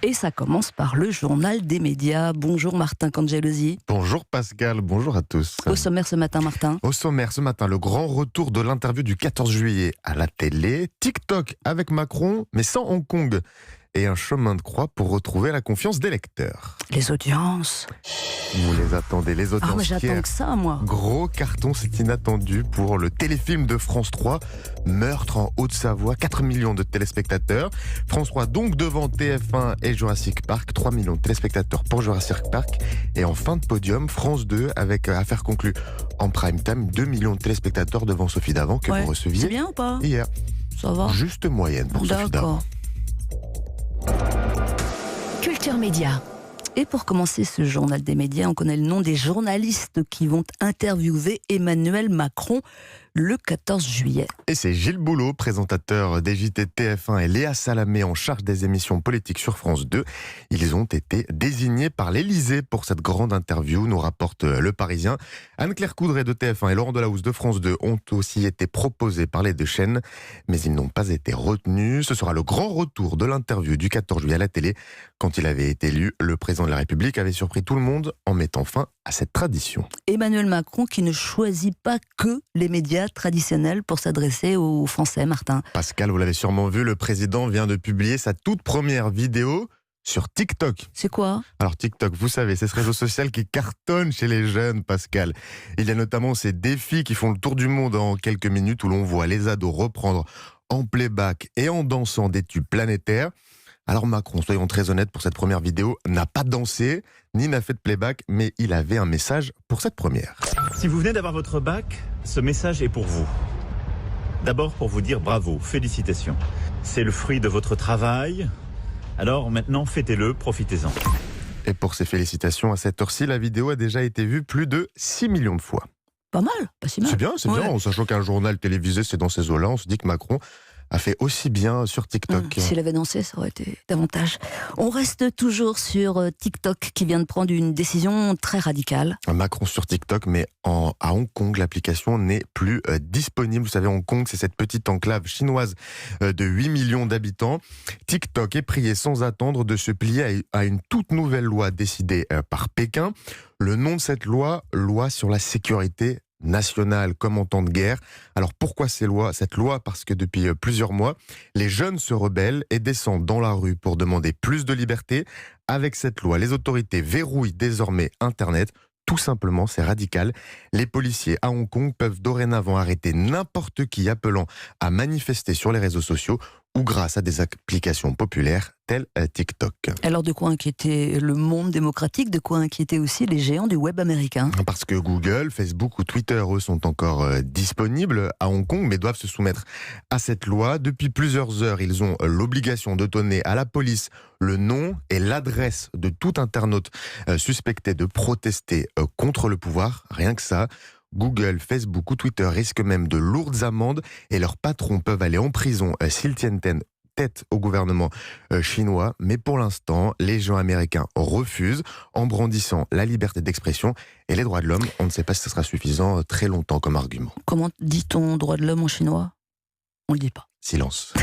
Et ça commence par le journal des médias. Bonjour Martin Cangelosi. Bonjour Pascal, bonjour à tous. Au sommaire ce matin, Martin. Au sommaire ce matin, le grand retour de l'interview du 14 juillet à la télé. TikTok avec Macron, mais sans Hong Kong. Et un chemin de croix pour retrouver la confiance des lecteurs. Les audiences. Vous les attendez, les audiences. Ah, mais j'attends que ça, moi. Gros carton, c'est inattendu pour le téléfilm de France 3, Meurtre en Haute-Savoie, 4 millions de téléspectateurs. France 3 donc devant TF1 et Jurassic Park, 3 millions de téléspectateurs pour Jurassic Park. Et en fin de podium, France 2 avec affaire conclue en prime time, 2 millions de téléspectateurs devant Sophie Davant que vous receviez. C'est bien ou pas? Hier. Ça va. Juste moyenne pour Sophie Davant. Culture Média. Et pour commencer ce journal des médias, on connaît le nom des journalistes qui vont interviewer Emmanuel Macron le 14 juillet. Et c'est Gilles Boulot, présentateur des JT TF1 et Léa Salamé en charge des émissions politiques sur France 2. Ils ont été désignés par l'Élysée pour cette grande interview, nous rapporte Le Parisien. Anne-Claire Coudray de TF1 et Laurent Delahousse de France 2 ont aussi été proposés par les deux chaînes, mais ils n'ont pas été retenus. Ce sera le grand retour de l'interview du 14 juillet à la télé. Quand il avait été élu, le président de la République avait surpris tout le monde en mettant fin à cette tradition. Emmanuel Macron qui ne choisit pas que les médias traditionnels pour s'adresser aux Français, Martin. Pascal, vous l'avez sûrement vu, le président vient de publier sa toute première vidéo sur TikTok. C'est quoi? Alors TikTok, vous savez, c'est ce réseau social qui cartonne chez les jeunes, Pascal. Il y a notamment ces défis qui font le tour du monde en quelques minutes où l'on voit les ados reprendre en playback et en dansant des tubes planétaires. Alors Macron, soyons très honnêtes, pour cette première vidéo, n'a pas dansé, ni n'a fait de playback, mais il avait un message pour cette première. Si vous venez d'avoir votre bac, ce message est pour vous. D'abord pour vous dire bravo, félicitations. C'est le fruit de votre travail, alors maintenant fêtez-le, profitez-en. Et pour ces félicitations, à cette heure-ci, la vidéo a déjà été vue plus de 6 millions de fois. Pas mal, pas si mal. C'est bien, en sachant qu'un journal télévisé, c'est dans ces eaux-là, on se dit que Macron a fait aussi bien sur TikTok. S'il avait dansé, ça aurait été davantage. On reste toujours sur TikTok qui vient de prendre une décision très radicale. Macron sur TikTok, mais à Hong Kong, l'application n'est plus disponible. Vous savez, Hong Kong, c'est cette petite enclave chinoise de 8 millions d'habitants. TikTok est prié sans attendre de se plier à une toute nouvelle loi décidée par Pékin. Le nom de cette loi, loi sur la sécurité nationale comme en temps de guerre. Alors pourquoi cette loi? Parce que depuis plusieurs mois, les jeunes se rebellent et descendent dans la rue pour demander plus de liberté. Avec cette loi, les autorités verrouillent désormais Internet. Tout simplement, c'est radical. Les policiers à Hong Kong peuvent dorénavant arrêter n'importe qui appelant à manifester sur les réseaux sociaux ou grâce à des applications populaires telles TikTok. Alors de quoi inquiéter le monde démocratique, de quoi inquiéter aussi les géants du web américain? Parce que Google, Facebook ou Twitter, eux, sont encore disponibles à Hong Kong, mais doivent se soumettre à cette loi. Depuis plusieurs heures, ils ont l'obligation de donner à la police le nom et l'adresse de tout internaute suspecté de protester contre le pouvoir. Rien que ça. Google, Facebook ou Twitter risquent même de lourdes amendes et leurs patrons peuvent aller en prison s'ils tiennent tête au gouvernement chinois. Mais pour l'instant, les gens américains refusent en brandissant la liberté d'expression et les droits de l'homme. On ne sait pas si ce sera suffisant très longtemps comme argument. Comment dit-on droit de l'homme en chinois? On ne le dit pas. Silence.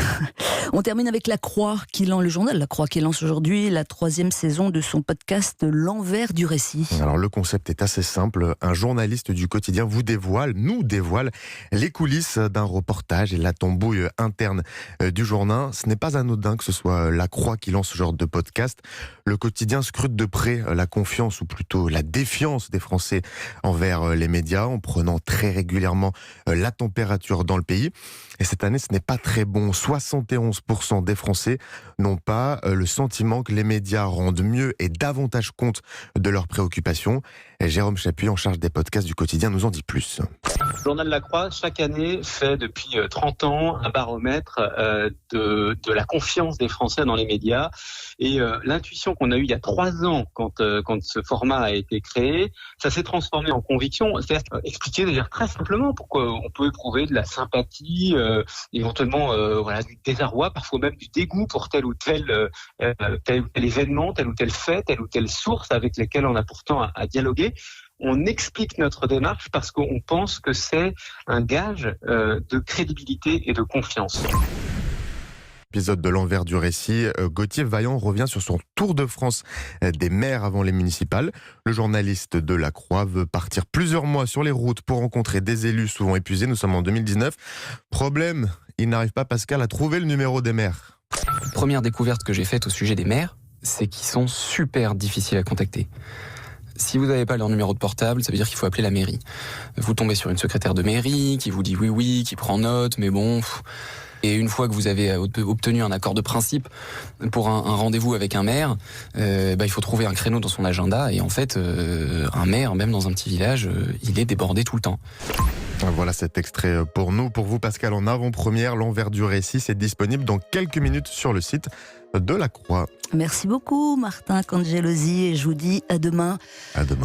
On termine avec La Croix qui lance, le journal La Croix qui lance aujourd'hui la 3e saison de son podcast L'envers du récit. Alors le concept est assez simple. Un journaliste du quotidien nous dévoile les coulisses d'un reportage et la tambouille interne du journal. Ce n'est pas anodin que ce soit La Croix qui lance ce genre de podcast. Le quotidien scrute de près la confiance ou plutôt la défiance des Français envers les médias en prenant très régulièrement la température dans le pays. Et cette année, ce n'est pas très bon. 71% des Français n'ont pas le sentiment que les médias rendent mieux et davantage compte de leurs préoccupations. Et Jérôme Chapuis, en charge des podcasts du quotidien, nous en dit plus. Le journal La Croix, chaque année, fait depuis 30 ans un baromètre de la confiance des Français dans les médias. Et l'intuition qu'on a eue il y a 3 ans, quand ce format a été créé, ça s'est transformé en conviction. C'est-à-dire expliquer d'ailleurs très simplement pourquoi on peut éprouver de la sympathie, éventuellement du désarroi, parfois même du dégoût pour tel ou tel événement, tel ou tel fait, telle ou telle source avec lesquelles on a pourtant à dialoguer. On explique notre démarche parce qu'on pense que c'est un gage de crédibilité et de confiance. Épisode de l'envers du récit, Gauthier Vaillant revient sur son tour de France des maires avant les municipales. Le journaliste de La Croix veut partir plusieurs mois sur les routes pour rencontrer des élus souvent épuisés. Nous sommes en 2019. Problème, il n'arrive pas, Pascal, à trouver le numéro des maires. Première découverte que j'ai faite au sujet des maires, c'est qu'ils sont super difficiles à contacter. Si vous n'avez pas leur numéro de portable, ça veut dire qu'il faut appeler la mairie. Vous tombez sur une secrétaire de mairie qui vous dit oui, qui prend note, mais bon... Et une fois que vous avez obtenu un accord de principe pour un rendez-vous avec un maire, il faut trouver un créneau dans son agenda. Et en fait, un maire, même dans un petit village, il est débordé tout le temps. Voilà cet extrait pour nous. Pour vous, Pascal, en avant-première, l'envers du récit, c'est disponible dans quelques minutes sur le site de La Croix. Merci beaucoup, Martin Cangelosi, et je vous dis à demain. À demain.